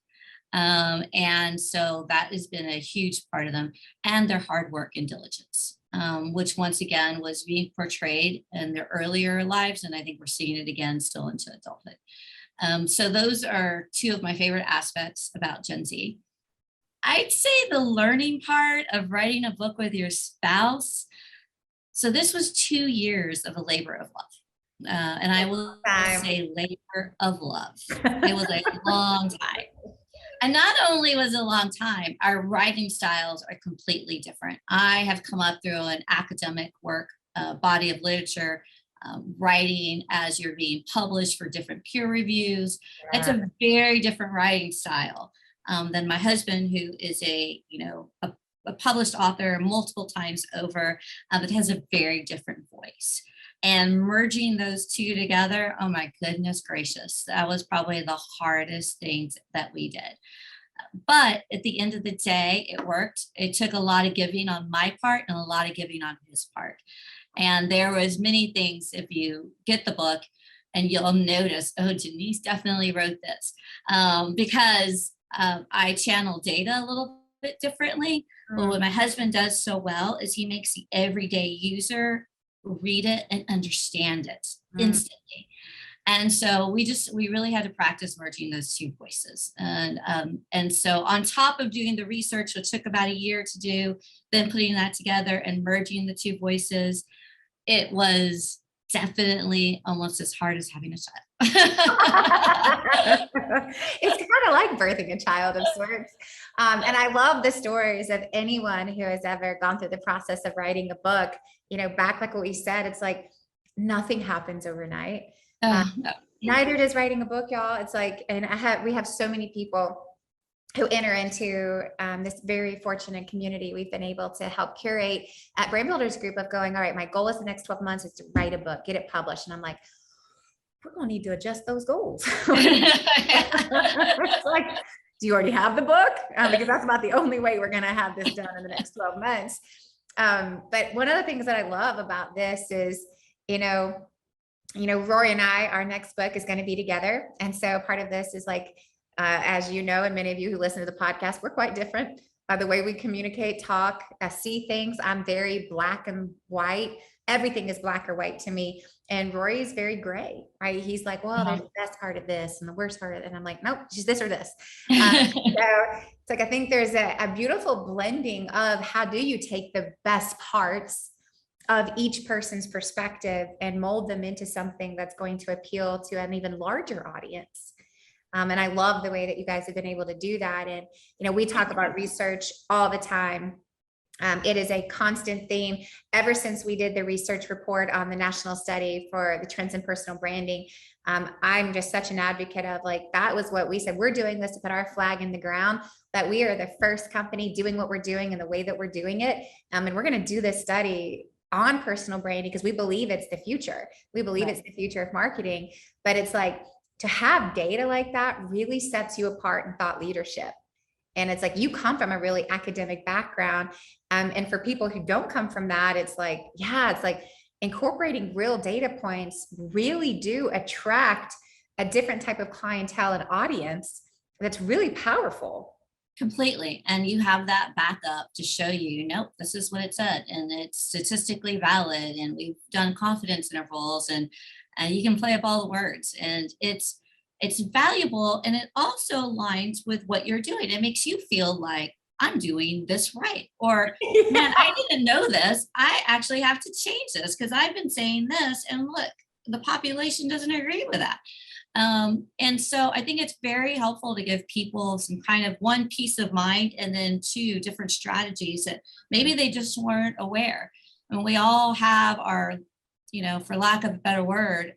And so that has been a huge part of them, and their hard work and diligence, which once again was being portrayed in their earlier lives. And I think we're seeing it again still into adulthood. So those are two of my favorite aspects about Gen Z. I'd say the learning part of writing a book with your spouse. So this was 2 years of a labor of love. And I will say labor of love. It was a long time. And not only was it a long time, our writing styles are completely different. I have come up through an academic work, body of literature, writing as you're being published for different peer reviews. It's a very different writing style than my husband, who is a published author multiple times over, but has a very different voice. And merging those two together, oh my goodness gracious, that was probably the hardest things that we did. But at the end of the day, it worked. It took a lot of giving on my part and a lot of giving on his part. And there was many things, if you get the book, and you'll notice, oh, Denise definitely wrote this, because I channel data a little bit differently. But what my husband does so well is he makes the everyday user read it and understand it instantly. And so we really had to practice merging those two voices. And so on top of doing the research, which took about a year to do, then putting that together and merging the two voices, it was definitely almost as hard as having a child. It's kind of like birthing a child of sorts. And I love the stories of anyone who has ever gone through the process of writing a book. Back like what we said, it's like nothing happens overnight. No. Neither does writing a book, y'all. It's like, and we have so many people who enter into this very fortunate community we've been able to help curate at Brand Builders Group, of going, all right, my goal is the next 12 months is to write a book, get it published. And I'm like, we're going to need to adjust those goals. It's like, do you already have the book? Because that's about the only way we're going to have this done in the next 12 months. But one of the things that I love about this is, Rory and I, our next book is going to be together. And so part of this is like, as you know, and many of you who listen to the podcast, we're quite different by the way we communicate, talk, see things. I'm very black and white. Everything is black or white to me. And Rory's very gray, right? He's like, well, there's the best part of this and the worst part of it. And I'm like, nope, just this or this. So it's like, I think there's a beautiful blending of how do you take the best parts of each person's perspective and mold them into something that's going to appeal to an even larger audience. And I love the way that you guys have been able to do that. And, we talk about research all the time. It is a constant theme ever since we did the research report on the national study for the trends in personal branding. I'm just such an advocate of like, that was what we said. We're doing this to put our flag in the ground, that we are the first company doing what we're doing and the way that we're doing it. And we're going to do this study on personal branding because we believe it's the future. We believe it's the future of marketing, but it's like, to have data like that really sets you apart in thought leadership. And it's like, you come from a really academic background. And for people who don't come from that, it's like, it's like incorporating real data points really do attract a different type of clientele and audience that's really powerful. Completely. And you have that backup to show you, nope, this is what it said. And it's statistically valid. And we've done confidence intervals and you can play up all the words, and it's valuable. And it also aligns with what you're doing. It makes you feel like I'm doing this right. Or man, I didn't know this. I actually have to change this because I've been saying this and look, the population doesn't agree with that. And so I think it's very helpful to give people some kind of one peace of mind and then two different strategies that maybe they just weren't aware. And we all have our for lack of a better word,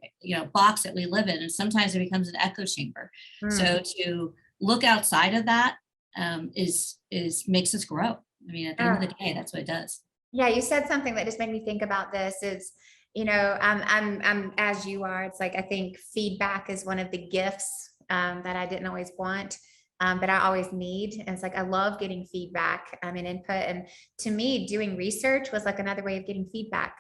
box that we live in, and sometimes it becomes an echo chamber. So to look outside of that is makes us grow. I mean, at the end of the day, that's what it does. Yeah, you said something that just made me think about this. Is I'm as you are. It's like I think feedback is one of the gifts that I didn't always want. But I always need. And it's like, I love getting feedback and input. And to me, doing research was like another way of getting feedback.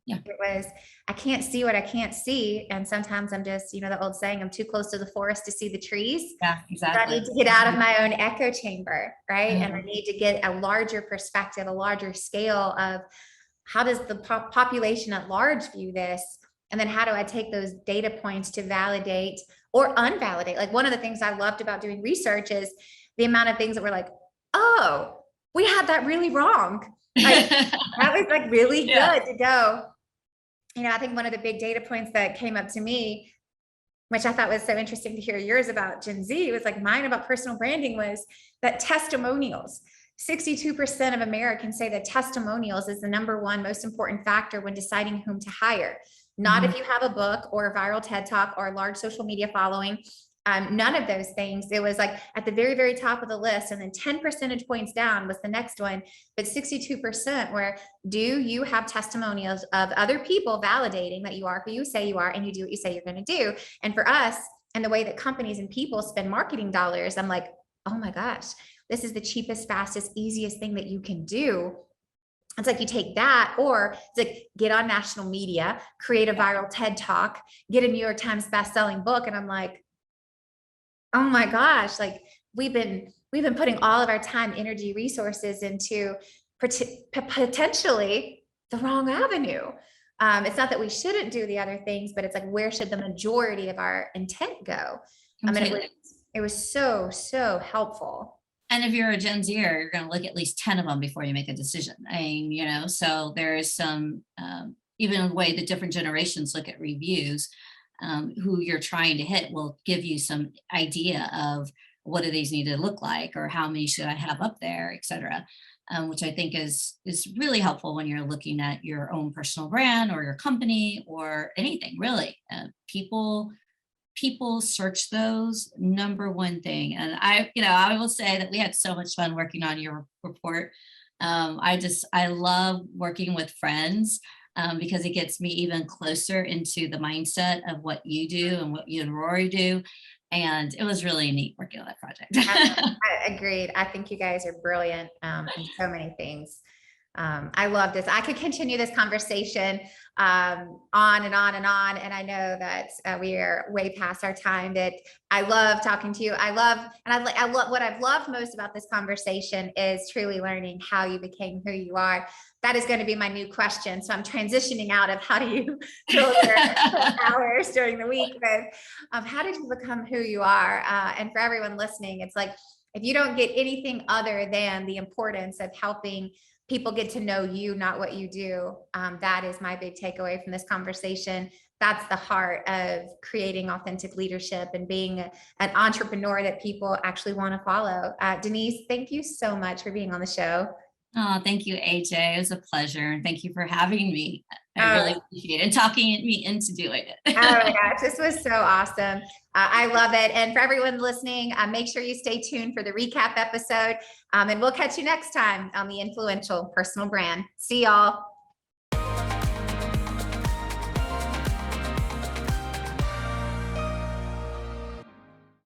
Yeah. It was, I can't see what I can't see. And sometimes I'm just, the old saying, I'm too close to the forest to see the trees. Yeah, exactly. I need to get out of my own echo chamber, right? And I need to get a larger perspective, a larger scale of how does the population at large view this? And then how do I take those data points to validate or unvalidate? Like one of the things I loved about doing research is the amount of things that were like, oh, we had that really wrong. Like, that was like really good to go. I think one of the big data points that came up to me, which I thought was so interesting to hear yours about Gen Z, was like mine about personal branding, was that testimonials. 62% of Americans say that testimonials is the number one most important factor when deciding whom to hire. Not if you have a book or a viral TED Talk or a large social media following, none of those things. It was like at the very, very top of the list, and then 10 percentage points down was the next one. But 62% were, do you have testimonials of other people validating that you are who you say you are and you do what you say you're going to do? And for us, and the way that companies and people spend marketing dollars, I'm like, oh my gosh, this is the cheapest, fastest, easiest thing that you can do. It's like you take that, or it's like get on national media, create a viral TED Talk, get a New York Times best-selling book. And I'm like, oh my gosh, like we've been putting all of our time, energy, resources into potentially the wrong avenue. It's not that we shouldn't do the other things, but it's like, where should the majority of our intent go? It was so helpful. And if you're a Gen Zer, you're going to look at least 10 of them before you make a decision. So there is some, even the way the different generations look at reviews, who you're trying to hit will give you some idea of what do these need to look like, or how many should I have up there, et cetera, which I think is really helpful when you're looking at your own personal brand or your company or anything, really. People search those, number one thing. And I will say that we had so much fun working on your report. I love working with friends because it gets me even closer into the mindset of what you do and what you and Rory do. And it was really neat working on that project. I agreed. I think you guys are brilliant in so many things. I love this. I could continue this conversation on and on and on. And I know that we are way past our time. That I love talking to you. I love what I've loved most about this conversation is truly learning how you became who you are. That is going to be my new question. So I'm transitioning out of how do you fill your hours during the week with how did you become who you are? And for everyone listening, it's like, if you don't get anything other than the importance of helping people get to know you, not what you do, that is my big takeaway from this conversation. That's the heart of creating authentic leadership and being an entrepreneur that people actually want to follow. Denise, thank you so much for being on the show. Oh, thank you, AJ. It was a pleasure. And thank you for having me. I really appreciate it and talking me into doing it. Oh my gosh, this was so awesome. I love it. And for everyone listening, make sure you stay tuned for the recap episode. And we'll catch you next time on the Influential Personal Brand. See y'all.